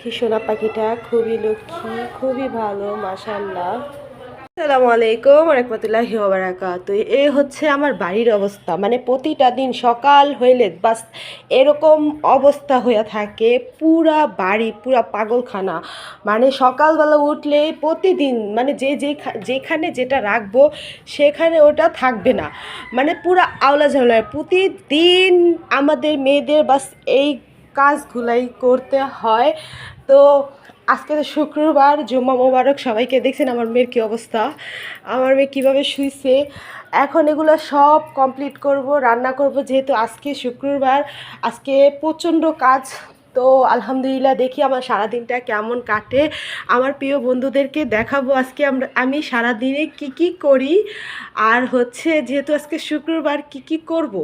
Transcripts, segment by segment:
লক্ষ্মী সোনা পাখিটা খুবই লক্ষ্মী, খুবই ভালো, মাশাআল্লাহ। আসসালামু আলাইকুম ওয়া রাহমাতুল্লাহি ওয়া বারাকাতুহু। এই হচ্ছে আমার বাড়ির অবস্থা, মানে প্রতিটা দিন সকাল হইলে বাস এরকম অবস্থা হয়ে থাকে। পুরা বাড়ি পুরা পাগলখানা। মানে সকালবেলা উঠলে প্রতিদিন মানে যেখানে যেটা রাখবো সেখানে ওটা থাকবে না, মানে পুরা আওলা ঝাওলা। প্রতিদিন আমাদের মেয়েদের বাস এই কাজগুলাই করতে হয়। তো আজকে তো শুক্রবার, জুম্মা মোবারক সবাইকে। দেখছেন আমার মেয়ের কী অবস্থা, আমার মেয়ে কীভাবে শুইছে। এখন এগুলো সব কমপ্লিট করব, রান্না করব, যেহেতু আজকে শুক্রবার, আজকে প্রচণ্ড কাজ। তো আলহামদুলিল্লাহ, দেখি আমার সারাদিনটা কেমন কাটে। আমার প্রিয় বন্ধুদেরকে দেখাবো আজকে আমি সারাদিনে কি করি, আর হচ্ছে যেহেতু আজকে শুক্রবার কি করব,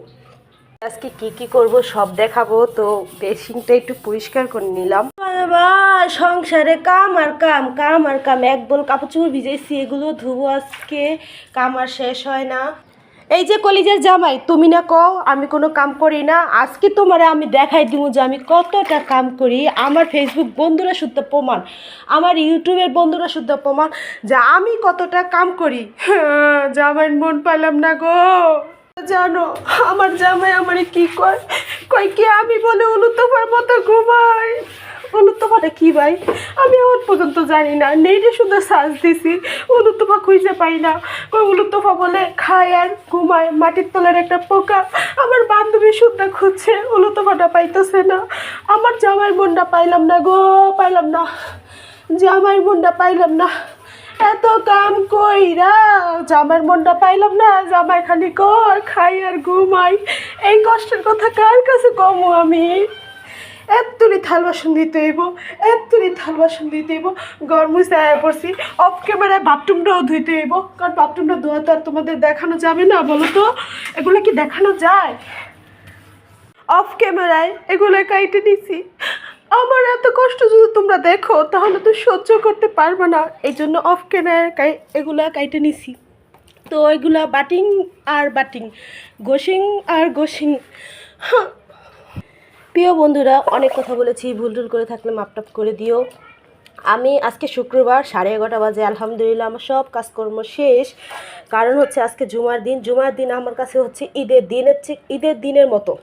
আজকে কি করব সব দেখাবো। তো বেসিনটা একটু পরিষ্কার করে নিলাম। বাবা, সংসারে কাম আর কাম, কাম আর কাম। এক বল কাপড় চোপড় ভিজেছি, এগুলো ধুবো আজকে, কাম আর শেষ হয় না। এই যে কলিজার জামাই, তুমি না কও আমি কোনো কাম করি না। আজকে তোমারে আমি দেখাই দিব যে আমি কতটা কাম করি। আমার ফেসবুক বন্ধুরা শুদ্ধ প্রমাণ, আমার ইউটিউবের বন্ধুরা শুদ্ধ প্রমাণ যে আমি কতটা কাম করি। জামাইয়ের মন পাইলাম না গো। জানো আমার জামাই আমারে কি কয়, কয় কি আমি বলে উলুতোফার মতো ঘুমাই। উলুতোফাটা কি ভাই আমি এখন পর্যন্ত জানি না, নেটে শুধু সার্চ দিছি, উলুতোফা খুঁজে পাই না। কয় উলুতোফা বলে খায় আর ঘুমায়, মাটির তলার একটা পোকা। আমার বান্ধবী শুদ্ধা খুঁজছে, উলুতোফাটা পাইতেছে না। আমার জামাইয়ের মনটা পাইলাম না গো, পাইলাম না, জামাইয়ের মনটা পাইলাম না। এত কাম কইরা জামাইয়ের মনটা পাইলাম না। জামাই খালি কর খাই আর ঘুমাই। এই কষ্টের কথা কার কাছে কমো আমি। এত্তুরি থাল বাসন দিতে হইব, এত্তুরি থাল বাসন দিতে হইব। গরমুসে আয়া পড়ছি, অফ ক্যামেরায় বাথরুমটাও ধুইতে হইব, কারণ বাথরুমটা ধোয়া তো আর তোমাদের দেখানো যাবে না, বলো তো এগুলো কি দেখানো যায়? অফ ক্যামেরায় এগুলো কাইটে নিছি। আমার এত কষ্ট যদি তোমরা দেখো তাহলে তো সহ্য করতে পারবে না, এই জন্য অফ ক্যামেরায় এগুলা কাইটে নিছি। তো এগুলা বাটিং আর বাটিং, গোসিং আর গোসিং। প্রিয় বন্ধুরা, অনেক কথা বলেছি, ভুল টুল করে থাকলে মাপটাপ করে দিও। আমি আজকে শুক্রবার 11:30 বাজে, আলহামদুলিল্লাহ আমার সব কাজকর্ম শেষ। কারণ হচ্ছে আজকে জুমার দিন। জুমার দিন আমার কাছে হচ্ছে ঈদের দিনের মতো।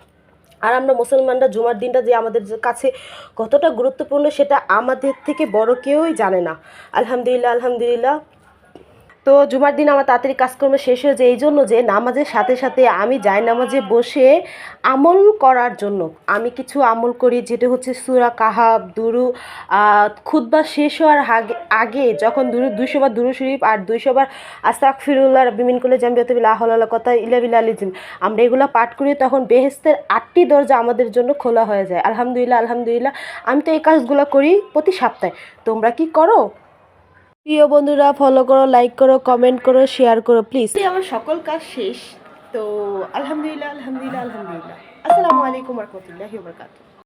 আর আমরা মুসলমানরা জুমার দিনটা যে আমাদের কাছে কতটা গুরুত্বপূর্ণ সেটা আমাদের থেকে বড় কেউই জানে না। আলহামদুলিল্লাহ, আলহামদুলিল্লাহ। তো জুমার দিন আমার তাড়াতাড়ি কাজকর্ম শেষ হয়ে যায়, এই জন্য যে নামাজের সাথে সাথে আমি যাই নামাজে বসে আমল করার জন্য আমি কিছু আমল করি, যেটা হচ্ছে সূরা কাহাফ, দুরু, খুতবা শেষ হওয়ার আগে যখন 200 বার দুরু শরীফ আর 200 বার আস্তাগফিরুল্লাহ বিমিন করলে জাম্বিয়াতুল আহলাল কথা ইলা বিল্লাহ আলিজিম, আমরা এগুলো পাঠ করি, তখন বেহেশতের 8টি দরজা আমাদের জন্য খোলা হয়ে যায়। আলহামদুলিল্লাহ, আলহামদুলিল্লাহ। আমি তো এই কাজগুলো করি প্রতি সপ্তাহে। তোমরা কি করো? প্রিয় বন্ধুরা, ফলো করো, লাইক করো, কমেন্ট করো, শেয়ার করো প্লিজ। আমার সকল কাজ শেষ। তো আলহামদুলিল্লাহ, আলহামদুলিল্লাহ, আলহামদুলিল্লাহ। আসসালামু আলাইকুম ওয়া রাহমাতুল্লাহি ওয়া বারাকাতুহু।